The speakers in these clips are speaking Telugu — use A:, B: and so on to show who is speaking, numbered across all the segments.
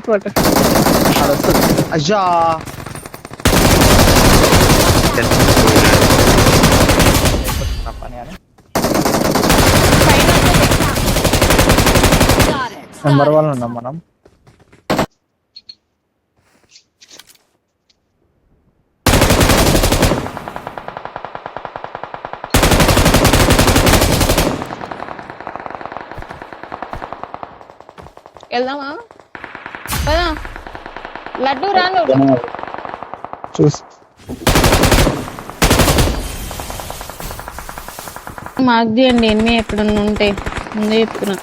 A: కొట్టు.
B: అయ్యా పని అని నెంబర్ 1 ఉన్నాం మనం.
A: వెళ్దామా? పదా లడ్డు రాను
B: చూసి
A: మాకు చేయండి ఎన్ని ఎక్కడన్నా ఉంటే ముందే చెప్తున్నా.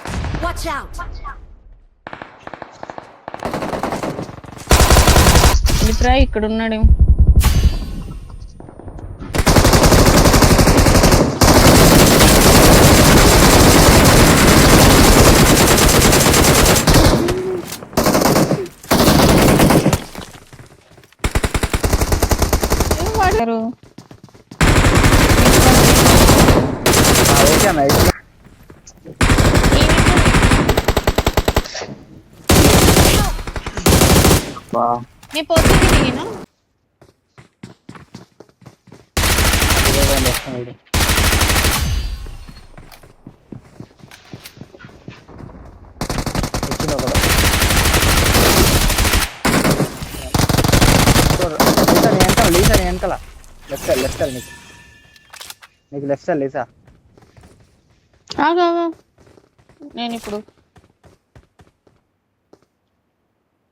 A: ఇట్రా ఇక్కడ ఉన్నాడు. వాడారు
B: ఓకే అన్న.
A: నేను పోతుంది నేను
B: వెనకాల లెఫ్ట్ సైడ్ నీకు లెఫ్ట్ సైడ్ లేసా.
A: ఆగా నేను ఇప్పుడు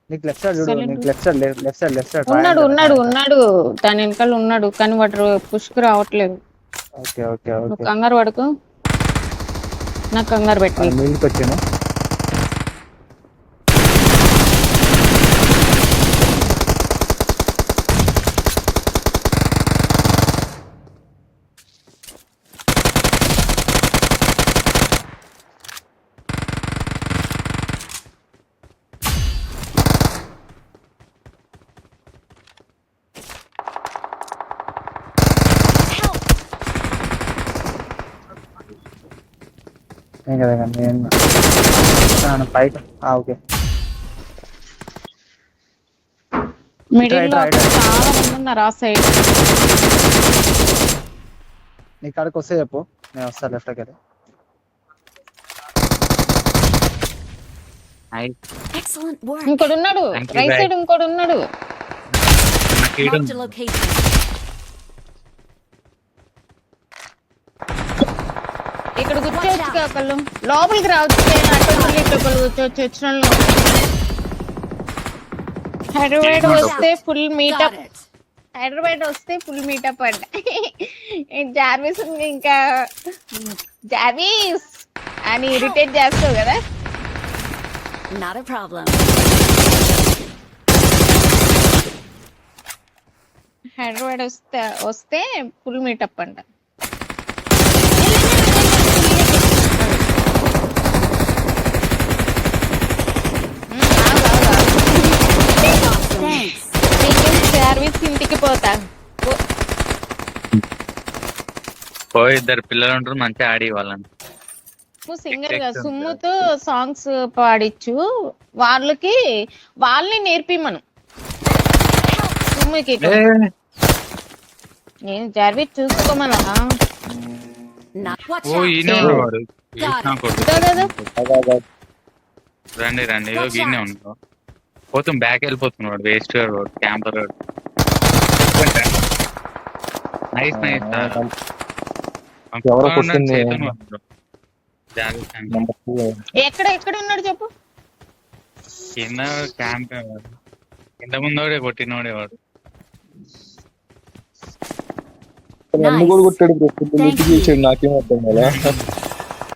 B: నీకు లెఫ్ట్ సైడ్ చూడు. నీకు లెఫ్ట్ సైడ్
A: ఉన్నాడు దాని వెనకాల ఉన్నాడు కానీ వాడు పుష్కు రావట్లేదు.
B: Okay okay okay.
A: కంగారు పడుకు, నాకు కంగారు పెట్టి
B: మీల్కి వచ్చాను. నేను పైకి ఓకే.
A: మిడిల్ లో చాలా మంది ఉన్నారు ఆ సైడ్.
B: నీ కాడికి వస్తే చెప్పు, నేను వస్తాను లెఫ్ట్కి వెళ్ళి.
A: ఇంకోటి ఉన్నాడు రైట్ సైడ్, ఇంకోటి ఉన్నాడు. ఇక్కడ కూర్చోవచ్చు ఒకళ్ళు, లోపలికి రావచ్చు. కూర్చోవచ్చు వచ్చిన హైదరాబాద్ వస్తే ఫుల్ మీటప్. హైదరాబాద్ వస్తే ఫుల్ మీటప్ అంట. జార్విస్ ఇంకా జార్విస్ అని ఇరిటేట్ చేస్తావు కదా.
C: Not a problem.
A: హైదరాబాద్ వస్తే ఫుల్ మీటప్ అంట. సర్వీస్ ఇంటికి పోతా.
D: ఇద్దరు పిల్లలు ఉంటారు, మంచిగా ఆడి వాళ్ళని.
A: సింగర్ గా సుమ్ముతో సాంగ్స్ పాడిచ్చు వాళ్ళని నేర్పిమను. సుమ్ముకి నేను జార్విస్ చూసుకోమనా.
D: రండి రండి, గిన్నె ఉన్నాడు. పోతాం, బ్యాక్ వెళ్ళిపోతున్నాడు. Waste camper. Nice nice.
A: ఎక్కడ ఉన్నాడు చెప్పు.
D: కింద క్యాంప్ ఇంత ముందోడే కొట్టినోడే వాడు.
E: నన్ను కూడా కొట్టాడు, నాకేం అర్థం కదా.